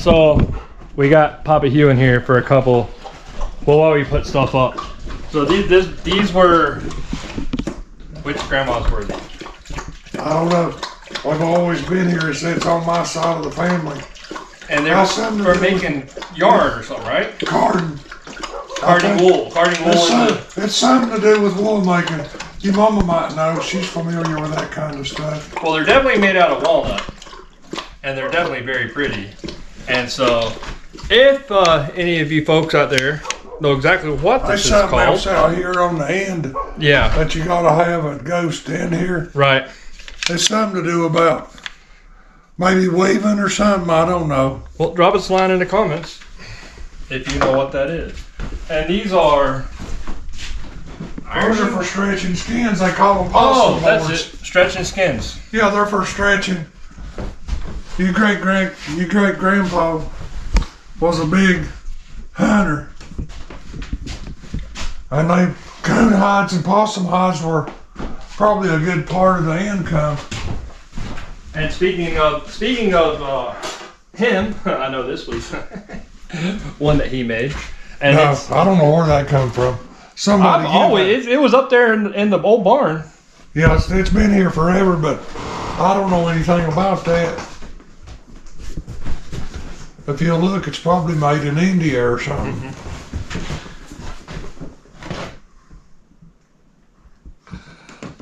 So we got Papa Hugh in here for a couple. Well, while we put stuff up. So these were, which grandmas were they? I don't know. I've always been here. It's on my side of the family. And they're for making yarn or something, right? Carding. Carding wool. It's something to do with wool making. Your mama might know. She's familiar with that kind of stuff. Well, they're definitely made out of walnut. And they're definitely very pretty. And so, if any of you folks out there know exactly what this is called. There's something else out here on the end. Yeah. That you gotta have a ghost in here. Right. It's something to do about maybe weaving or something. I don't know. Well, drop us a line in the comments if you know what that is. And these are... Those are for stretching skins. They call them possum boards. That's it. Stretching skins. Yeah, they're for stretching. Your great grandpa was a big hunter, and coon hides and possum hides were probably a good part of the income. And speaking of him, I know this was one that he made. And no, I don't know where that come from. Somebody it was up there in the old barn. Yeah, it's been here forever, but I don't know anything about that. If you look, it's probably made in India or something. Mm-hmm.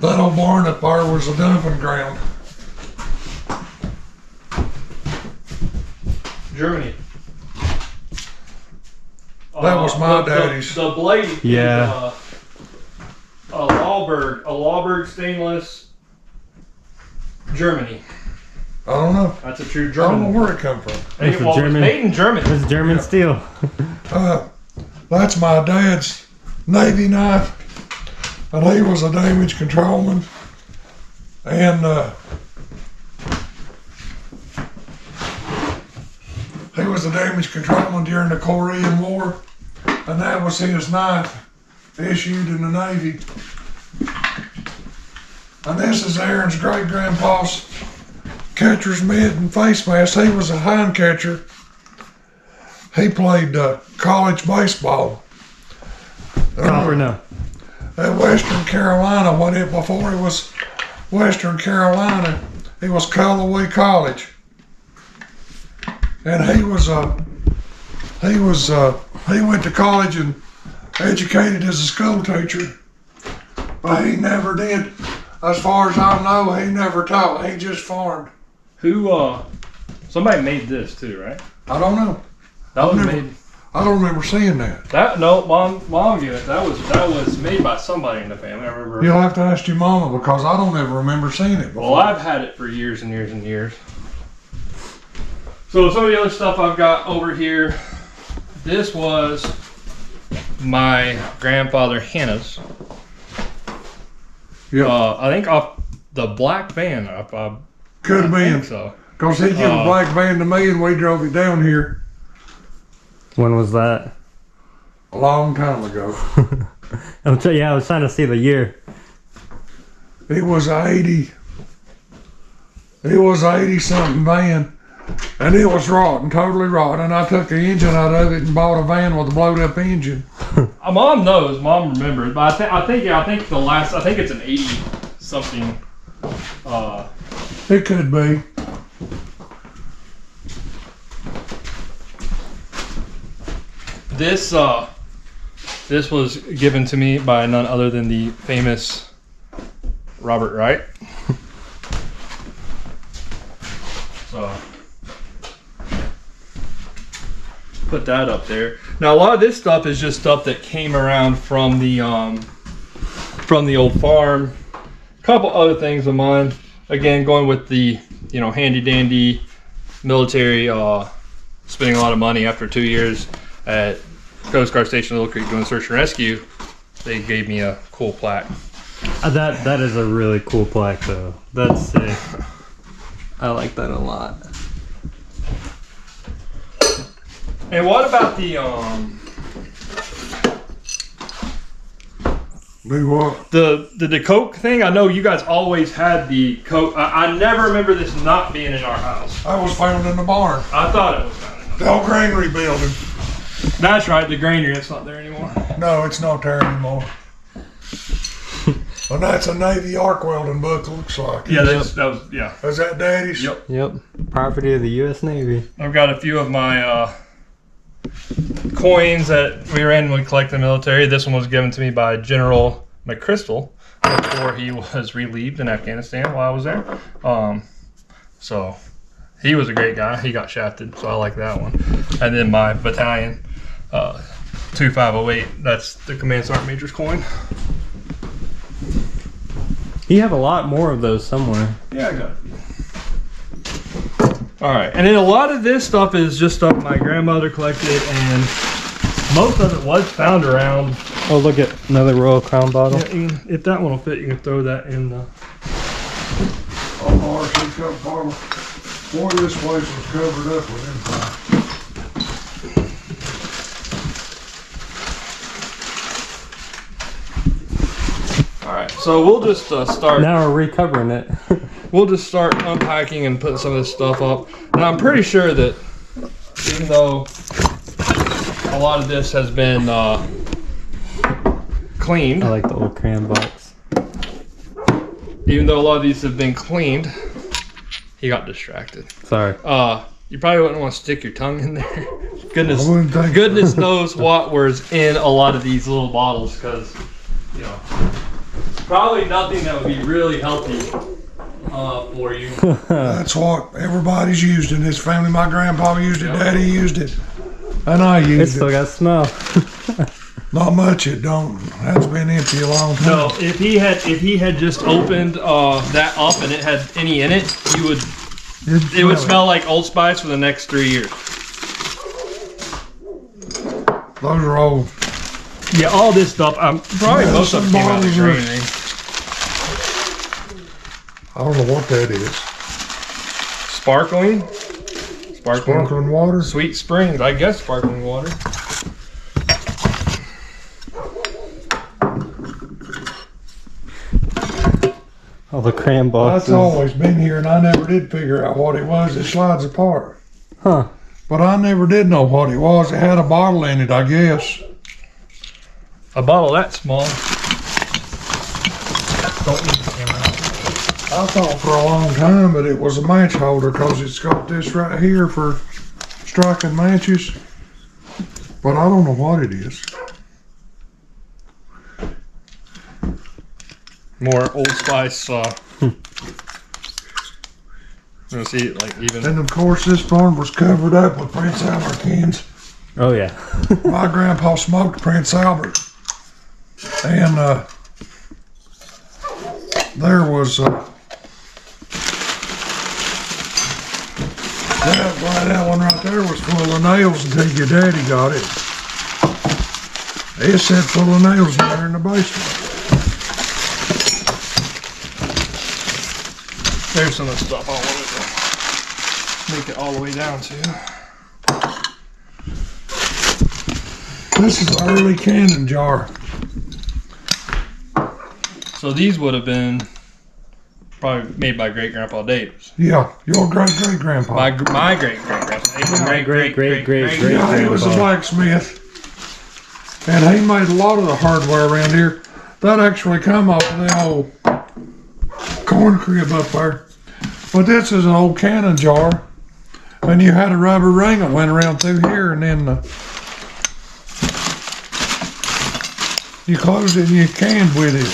That old barn up there was a dumping ground. Germany. That was my daddy's. The blade. Yeah. Is, a Lawberg stainless. Germany. I don't know. That's a true I German. don't know where it come from. It's It was made in Germany. It's German steel. That's my dad's Navy knife, and he was a damage controlman. And he was a damage controlman during the Korean War, and that was his knife issued in the Navy. And this is Aaron's great-grandpa's catcher's mitt and face mask. He was a hind catcher. He played college baseball. Or no? At Western Carolina, before it was Western Carolina, it was Callaway College. And he went to college and educated as a school teacher, but he never did. As far as I know, he never taught. He just farmed. Somebody made this too, right? I don't know. That was made. I don't remember seeing that. No, mom gave it. That was made by somebody in the family. I remember. You'll have to ask your mama because I don't ever remember seeing it before. Well, I've had it for years and years and years. So some of the other stuff I've got over here. This was my grandfather Hannah's. Yeah. I think off the black van. Could have been. So. Because he gave a black van to me and we drove it down here When was that? a long time ago. I was trying to see the year. It was 80. It was 80 something van. And it was rotten, totally rotten. And I took the engine out of it and bought a van with a blowed up engine. Mom knows. Mom remembers. But I think it's an 80 something. It could be. This was given to me by none other than the famous Robert Wright. So put that up there. Now a lot of this stuff is just stuff that came around from the old farm. A couple other things of mine. Again, going with the handy dandy military. Spending a lot of money after 2 years at Coast Guard Station Little Creek doing search and rescue. They gave me a cool plaque. That is a really cool plaque though. That's sick. I like that a lot. And what about the Do what? the Coke thing? I know you guys always had the Coke. I never remember this not being in our house. I was found in the barn. I thought it was found in The old granary building. That's right, the granary. It's not there anymore. No, it's not there anymore. Well, that's a Navy arc welding book, looks like. Yeah, that was yeah. Is that Daddy's? Yep. Yep. Property of the U.S. Navy. I've got a few of my coins that we randomly collect in the military. This one was given to me by General McChrystal before he was relieved in Afghanistan while I was there. So he was a great guy. He got shafted, so I like that one. And then my battalion, 2508. That's the Command Sergeant Major's coin. You have a lot more of those somewhere. Yeah, I got it. All right, and then a lot of this stuff is just stuff my grandmother collected, and most of it was found around. Oh, look at another Royal Crown bottle. Yeah, if that one will fit, you can throw that in the. Oh, RC cup bottle. Boy, this place was covered up with inside. All right, so we'll just start. Now we're recovering it. We'll just start unpacking and putting some of this stuff up. And I'm pretty sure that even though a lot of this has been cleaned, I like the old crayon box. even though a lot of these have been cleaned, he got distracted. Sorry. You probably wouldn't want to stick your tongue in there. Goodness, I wouldn't think goodness so. knows what was in a lot of these little bottles, because you know, probably nothing that would be really healthy for you. That's what everybody's used in this family. My grandpa used it, Daddy used it, and I It used still it. got smell. Not much, it don't. That's been empty a long time. No, if he had just opened that up and it had any in it, you would. It would smell like Old Spice for the next 3 years. Those are old. Yeah, all this stuff. Probably Yeah, most of it some came out of the bottles are- granary. I don't know what that is. Sparkling Sparkling water? Sweet Springs. I guess sparkling water. All the crayon That's boxes. always been here, and I never did figure out what it was. It slides apart. Huh. But I never did know what it was. It had a bottle in it, I guess. A bottle that small. Don't need the camera out. I thought for a long time that it was a match holder because it's got this right here for striking matches. But I don't know what it is. More Old Spice. You see it like even. And of course, this farm was covered up with Prince Albert cans. Oh, yeah. My grandpa smoked Prince Albert. And there was that one right there was full of nails until your daddy got it. It said full of nails in there in the basement. There's some of the stuff I wanted to make it all the way down to. This is an early cannon jar. So these would have been probably made by great grandpa Davis. Yeah, your great-great-grandpa. My great grandpa. Great. Yeah, he was a blacksmith. And he made a lot of the hardware around here. That actually come off of the old corn crib up there. But this is an old cannon jar. And you had a rubber ring that went around through here, and then you closed it and you canned with it.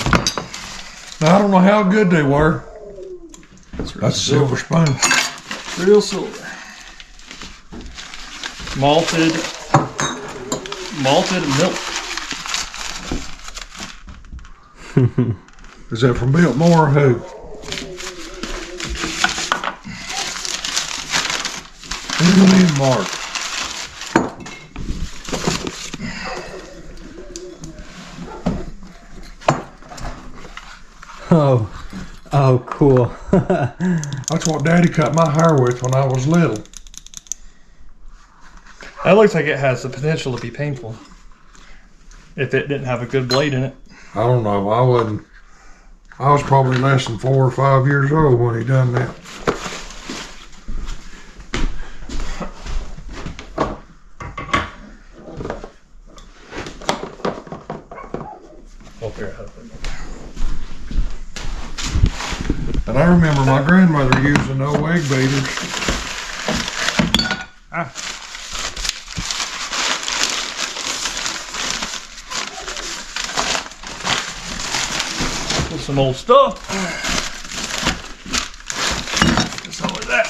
Now, I don't know how good they were. That's a silver spoon. Real silver. Malted milk. Is that from Biltmore or who? Emily and Mark. Oh, cool. That's what Daddy cut my hair with when I was little. That looks like it has the potential to be painful. If it didn't have a good blade in it. I don't know. I wasn't. I was probably less than 4 or 5 years old when he done that. And I remember my grandmother using no egg beaters. Put some old stuff. Some of that.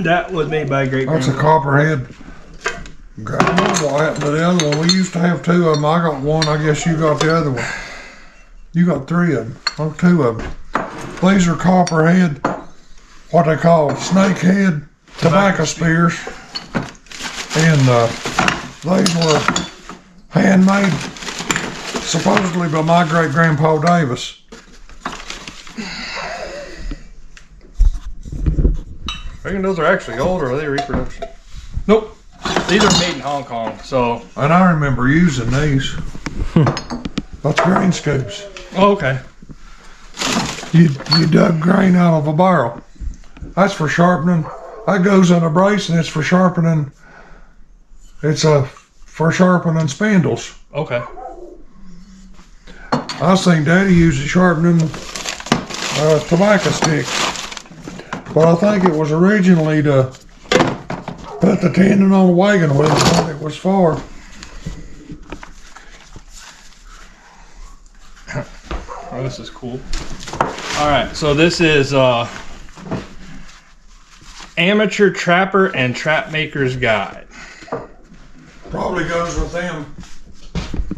That was made by a great That's a grandma. copperhead. God, I don't know what happened to the other one. We used to have two of them. I got one. I guess you got the other one. You got three of them. Oh, two of them. These are copperhead, what they call snakehead tobacco spears. And these were handmade, supposedly by my great grandpa Davis. I reckon those are actually old, or are they reproduction? Nope. These are made in Hong Kong, so. And I remember using these. That's grain scoops. Oh, okay. You dug grain out of a barrel. That's for sharpening. That goes in a brace and it's for sharpening. It's for sharpening spindles. Okay. I seen Daddy use it sharpening tobacco sticks. But I think it was originally to put the tendon on the wagon wheel what it was for. Oh, this is cool. All right, so this is Amateur Trapper and Trap Maker's Guide. Probably goes with them.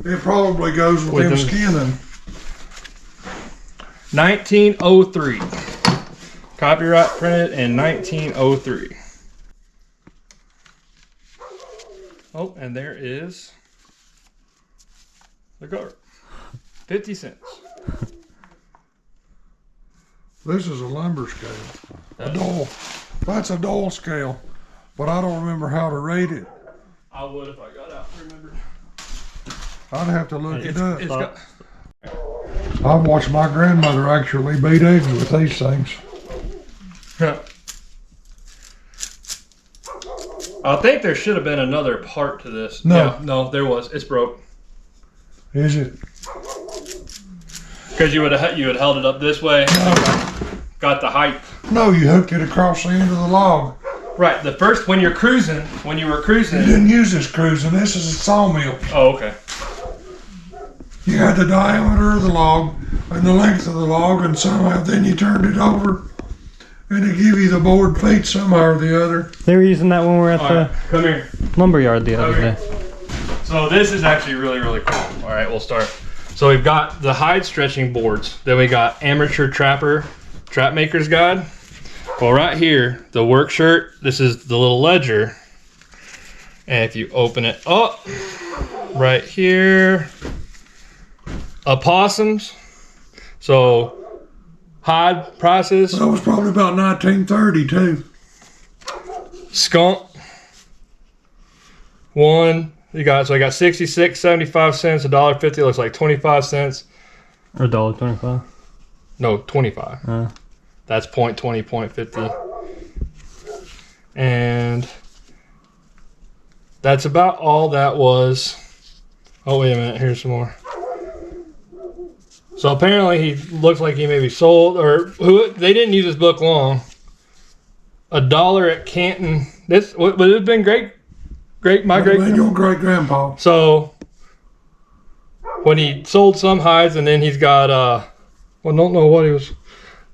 It probably goes with them them. skinning. 1903. Copyright printed in 1903. Oh, and there is the guard. 50 cents. This is a lumber scale. A dole. That's a dole scale. But I don't remember how to rate it. I would if I got out and remembered. I'd have to look it up. It's got, I've watched my grandmother actually beat eggs with these things. I think there should have been another part to this. No. Yeah, no, there was. It's broke. Is it? Because you would held it up this way. Got the height. No, you hooked it across the end of the log. Right. The first when you were cruising. You didn't use this cruising. This is a sawmill. Oh, okay. You had the diameter of the log and the length of the log, and somehow then you turned it over, and it give you the board feet somehow or the other. They were using that when we were at All the right, come here. lumberyard the other Okay. day. So this is actually really, really cool. All right, we'll start. So we've got the hide stretching boards. Then we got Amateur Trapper, Trap Maker's Guide. Well, right here, the work shirt, this is the little ledger. And if you open it up, right here, opossums. So hide prices, That was probably about 1930 too. skunk. One, I got 66, 75 cents, $1.50, looks like 25 cents. Or $1.25. No, 25. That's 0.20, 0.50. And that's about all that was. Oh, wait a minute. Here's some more. So apparently he looks like he maybe sold, or they didn't use this book long. $1 at Canton. This would have been great. My great. Your great grandpa. So when he sold some hides, and then he's got well, don't know what he was,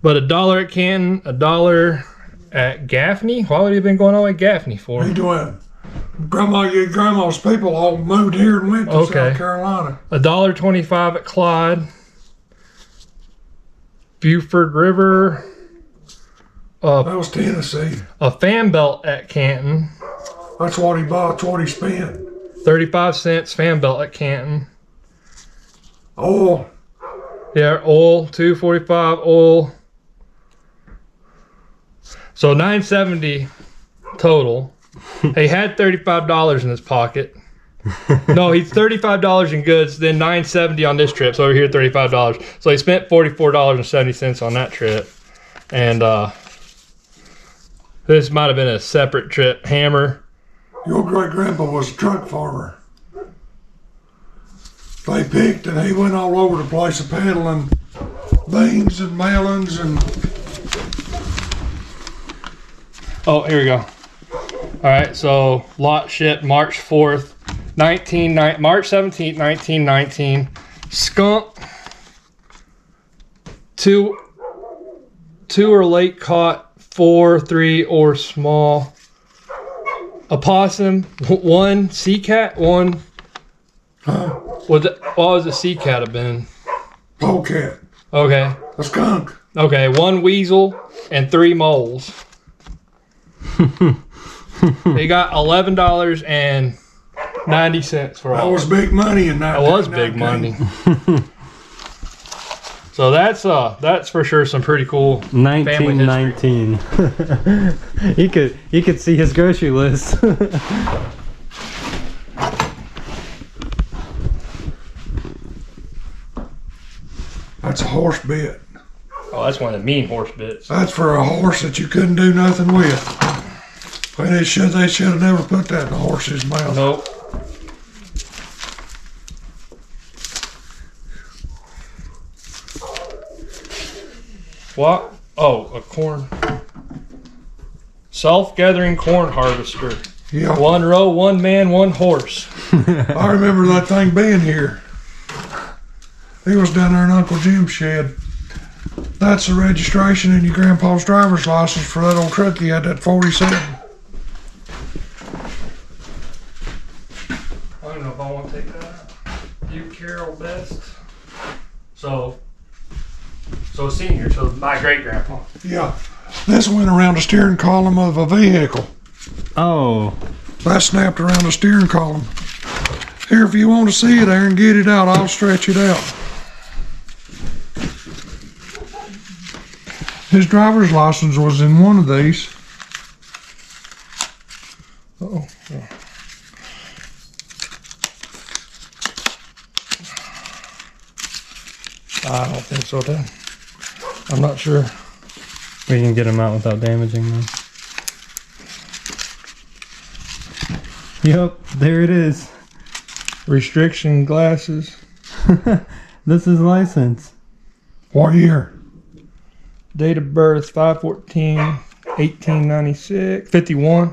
but $1 at Canton, $1 at Gaffney. Why would he have been going all at Gaffney for? He doing. Grandma's people all moved here and went to Okay. South Carolina. $1.25 at Clyde, Buford River, That was Tennessee. a fan belt at Canton, That's what he bought. That's what he spent. 35 cents fan belt at Canton. Oh, Yeah, oil, $2.45 oil. So $9.70 total. He had $35 in his pocket. No, he's $35 in goods, then $9.70 on this trip. So over here, $35. So he spent $44.70 on that trip. And this might have been a separate trip. Hammer. your great grandpa was a truck farmer. They picked and he went all over the place of peddling beans and melons and Oh, here we go. All right, so lot shipped March 4th, March 17th, 1919. Skunk, two are late caught, 4, 3 or small. Opossum, 1 sea cat, 1. What was the sea cat have been? polecat, Okay, a skunk. okay, 1 weasel and 3 moles. They got $11.90 for That all. was big money in that. That was big money. So that's for sure some pretty cool family history. 1919. You could see his grocery list. That's a horse bit. Oh, that's one of the mean horse bits. That's for a horse that you couldn't do nothing with. Well, they should have never put that in a horse's mouth. Nope. What? Oh, a corn. Self-gathering corn harvester. Yeah, 1 row, 1 man, 1 horse. I remember that thing being here. He was down there in Uncle Jim's shed. That's the registration and your grandpa's driver's license for that old truck he had, that 47. I don't know if I want to take that out. You, Carol, best. So senior, so my great grandpa. Yeah, this went around the steering column of a vehicle. Oh, That snapped around the steering column. Here, if you want to see it there and get it out, I'll stretch it out. His driver's license was in one of these. Uh-oh. I don't think so, then. I'm not sure. we can get him out without damaging them. Yep, there it is. Restriction glasses. This is license. What year? Date of birth 5/14/1896. 51.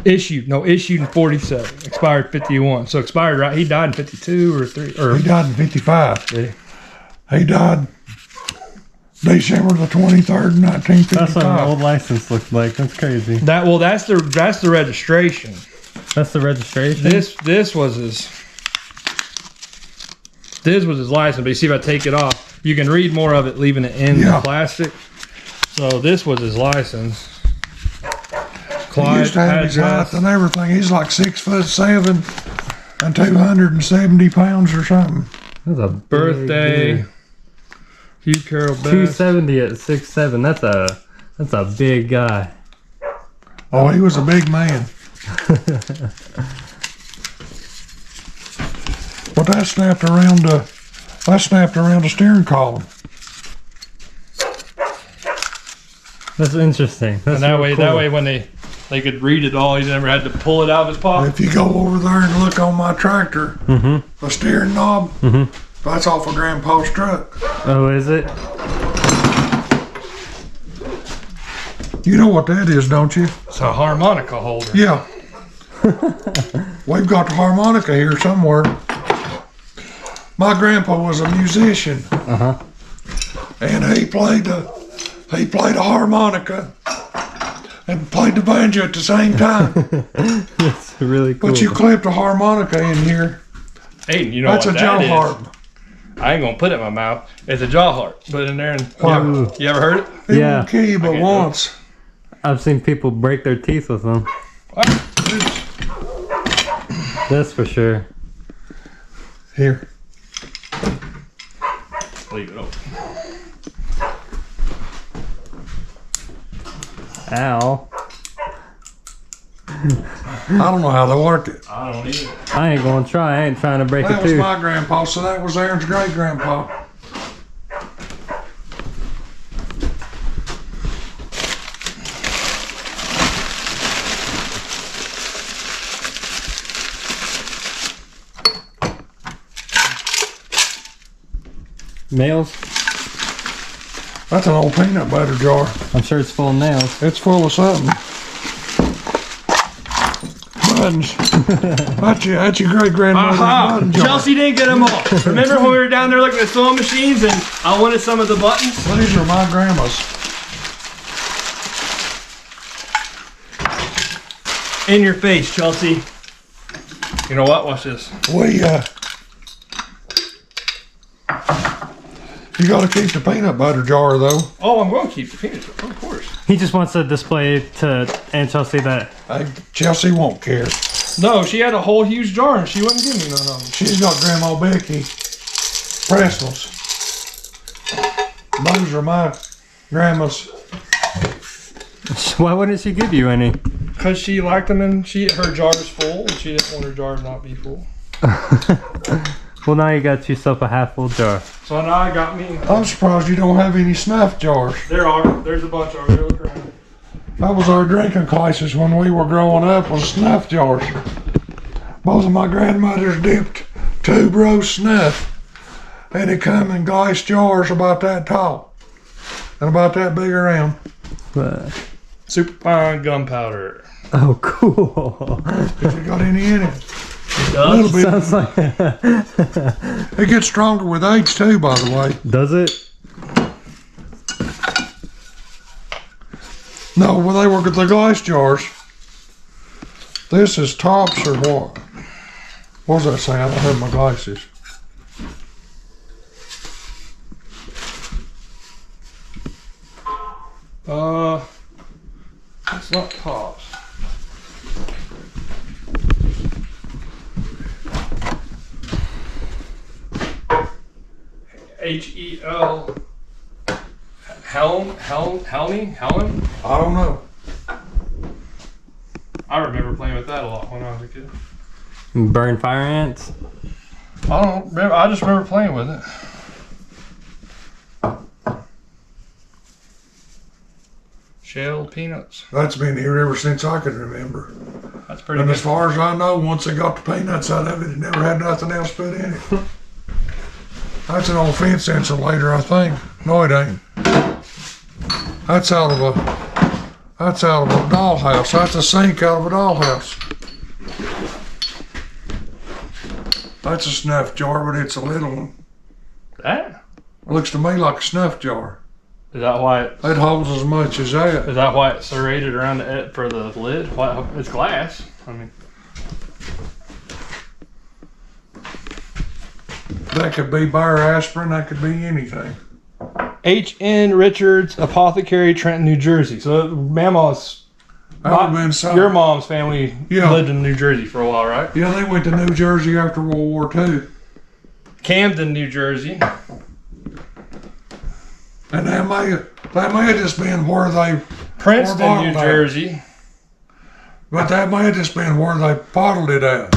Issued in 47. Expired 51. So expired right. He died in 52 or 3 or He died in 55. did He died December the 23rd, That's what an 1955. old license looks like. That's crazy. that well that's the registration. That's the registration. This was his license, but you see if I take it off, you can read more of it leaving it in Yeah. the plastic. So this was his license. He used to have his height and everything. He's like 6'7" and 270 pounds or something. That's a Birthday. big dude. Hugh Carroll Best. 270 at 6'7". That's a big guy. Oh, he was a big man. But that snapped around the steering column. That's interesting. That's And that real way, cool. when they could read it all, he never had to pull it out of his pocket. If you go over there and look on my tractor, the steering knob, that's off of Grandpa's truck. Oh, is it? You know what that is, don't you? It's a harmonica holder. Yeah. We've got the harmonica here somewhere. My grandpa was a musician, and he played a harmonica and played the banjo at the same time. That's really cool. But you clipped a harmonica in here. Hey, you know That's what a that jaw is? harp. I ain't gonna put it in my mouth. It's a jaw harp. Put it in there and Wow. you ever heard it? It Yeah. won't kill you but can't do it. once. I've seen people break their teeth with them. That's for sure. Here. Leave it open. Ow. I don't know how they worked it. I don't either. I ain't gonna try. I ain't trying to break That a was tooth. my grandpa, so that was Aaron's great grandpa. Males? That's an old peanut butter jar. I'm sure it's full of nails. It's full of something. Buttons. That's your great grandmother's button jar. Chelsea didn't get them all. Remember when we were down there looking at sewing machines and I wanted some of the buttons? These are my grandma's. In your face, Chelsea. You know what? Watch this. You gotta keep the peanut butter jar though. Oh, I'm going to keep the peanut butter, of course. He just wants to display to Aunt Chelsea that. Hey, Chelsea won't care. No, she had a whole huge jar and she wouldn't give me none of them. She's got Grandma Becky Pretzels. Those are my grandma's. Why wouldn't she give you any? Because she liked them and her jar is full and she didn't want her jar to not be full. Well, now you got yourself a half full jar. So now I got me. I'm surprised you don't have any snuff jars. There's a bunch over there. Look around. That was our drinking crisis when we were growing up, was snuff jars. Both of my grandmothers dipped tube roast snuff, and it come in glass jars about that tall and about that big around. Super fine gunpowder. Oh, cool. Has it got any in it? It A little bit. Sounds like. It gets stronger with age too, by the way. Does it? No, well, they were the glass jars. This is tops or what? What does that say? I don't have my glasses. It's not tops. H-E-L. Helen? I don't know. I remember playing with that a lot when I was a kid. Burn fire ants? I don't remember. I just remember playing with it. Shelled peanuts. That's been here ever since I can remember. That's pretty And good. as far as I know, once they got the peanuts out of it, it never had nothing else put in it. That's an old fence insulator, I think. No, it ain't. That's out of a dollhouse. That's a sink out of a dollhouse. That's a snuff jar, but it's a little one. That? It looks to me like a snuff jar. Is that why it? It holds as much as that. Is that why it's serrated around the edge for the lid? Why, it's glass. I mean, That could be Bayer aspirin. That could be anything. H.N. Richards, Apothecary, Trenton, New Jersey. So, Mama's, That would have been something. your mom's family Yeah. lived in New Jersey for a while, right? Yeah, they went to New Jersey after World War II. Camden, New Jersey. And that may have just been where they, Princeton, bottled New that. Jersey. but that may have just been where they bottled it at.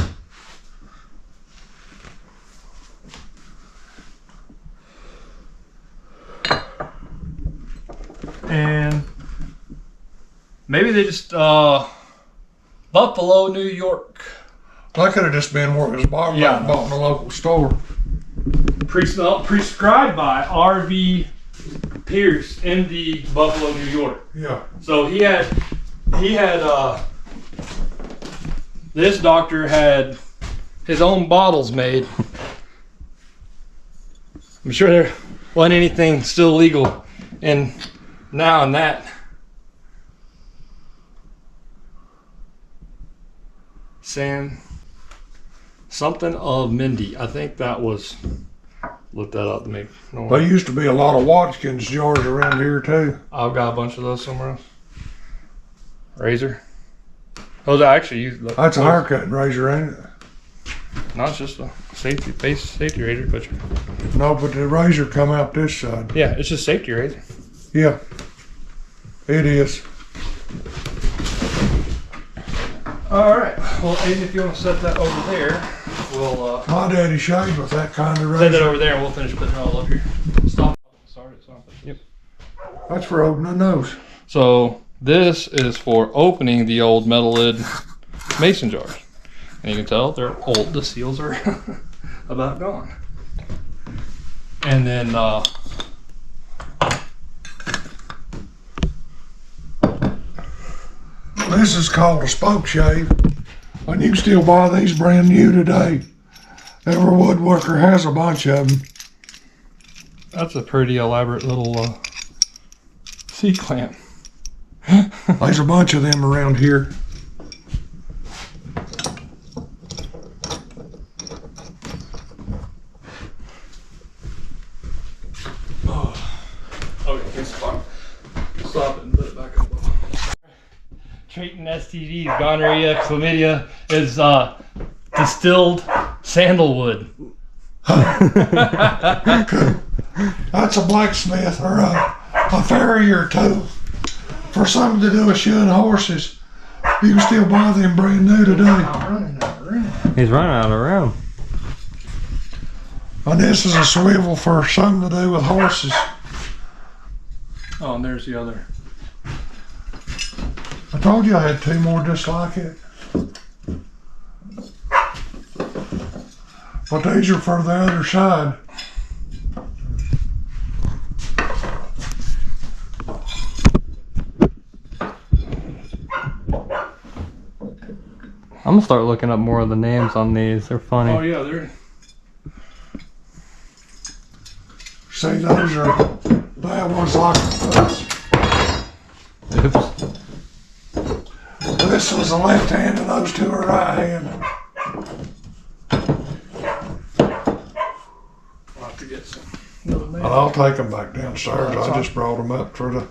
And maybe they just, Buffalo, New York. That could have just been where it was bottled Yeah. bought in a local store. Prescribed by R.V. Pierce, MD, Buffalo, New York. Yeah. So he had, this doctor had his own bottles made. I'm sure there wasn't anything still legal in now and that. Sam, something of Mindy. I think that was, look that up to make no. There used to be a lot of Watkins jars around here too. I've got a bunch of those somewhere else. Razor. Those I actually use. That's a haircutting razor, ain't it? No, it's just a safety razor, but No, but the razor come out this side. yeah, it's just safety razor. Yeah. It is. All right. Well, Aiden, if you want to set that over there, we'll My daddy shaved with that kind of set that razor. over there, and we'll finish putting it all up here. Stop. Start it. Stop it. Yep. That's for opening those. So this is for opening the old metal lid mason jars, and you can tell they're old. The seals are about gone. And then This is called a spoke shave, and you can still buy these brand new today. Every woodworker has a bunch of them. That's a pretty elaborate little C-clamp. There's a bunch of them around here. Okay, stop it and put it back up. Treating STDs, gonorrhea, chlamydia is distilled sandalwood. That's a blacksmith or a farrier tool for something to do with shoeing horses. You can still buy them brand new today. He's running out of room. And this is a swivel for something to do with horses. Oh, and there's the other. I told you I had two more just like it. But these are for the other side. I'm gonna start looking up more of the names on these. They're funny. Oh yeah, they're. See, those are, that one's like this. Oops. This was a left hand and those two are right handed. I'll have to get some. And I'll take them back downstairs. I just brought them up for the.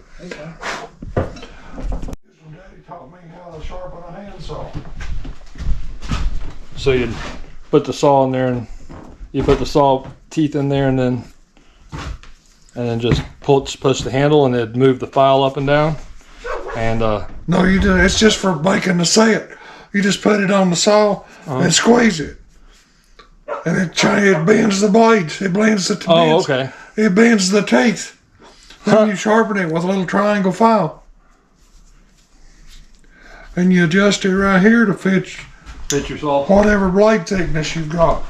Daddy taught me how to sharpen a handsaw. So you put the saw in there, and you put the saw teeth in there, and then just push the handle, and it'd move the file up and down. And No, you do. It's just for making the set. You just put it on the saw and squeeze it, and it bends the blades. It blends the. oh, okay. It bends the teeth. Then you sharpen it with a little triangle file, and you adjust it right here to fit Fit your saw. whatever blade thickness you've got.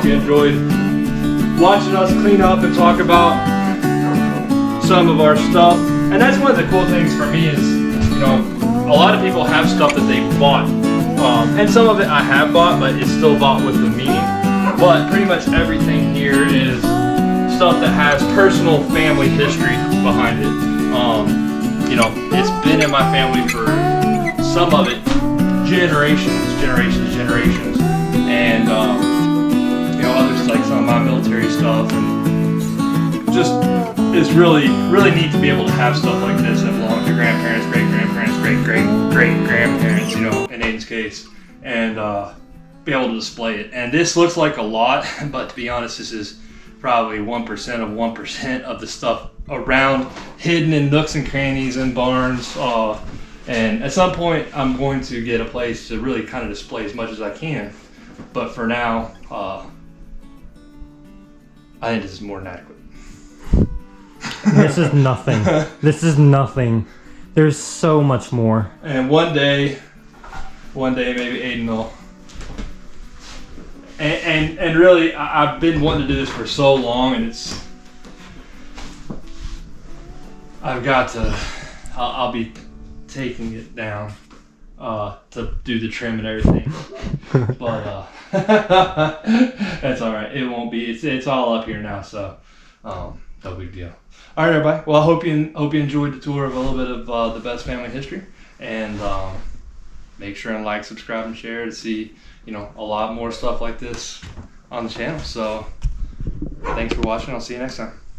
hope you enjoyed watching us clean up and talk about some of our stuff. And that's one of the cool things for me is, you know, a lot of people have stuff that they bought. And some of it I have bought, but it's still bought with the meaning. But pretty much everything here is stuff that has personal family history behind it. You know, it's been in my family for some of it generations. And, you know, others like some of my military stuff. And just, it's really neat to be able to have stuff like this that belong to grandparents, great-grandparents, great-great-great-grandparents, you know, in Aiden's case. And be able to display it. And this looks like a lot, but to be honest, this is probably 1% of 1% of the stuff around, hidden in nooks and crannies and barns. And at some point, I'm going to get a place to really kind of display as much as I can. But for now, I think this is more than adequate. This is nothing. This is nothing. There's so much more. And one day maybe Aiden will. And really, I've been wanting to do this for so long, and I'll be taking it down to do the trim and everything. But that's all right. It won't be. It's all up here now, so no big deal. All right, everybody. Well, I hope you enjoyed the tour of a little bit of the best family history, and make sure and like, subscribe, and share to see, you know, a lot more stuff like this on the channel. So thanks for watching. I'll see you next time.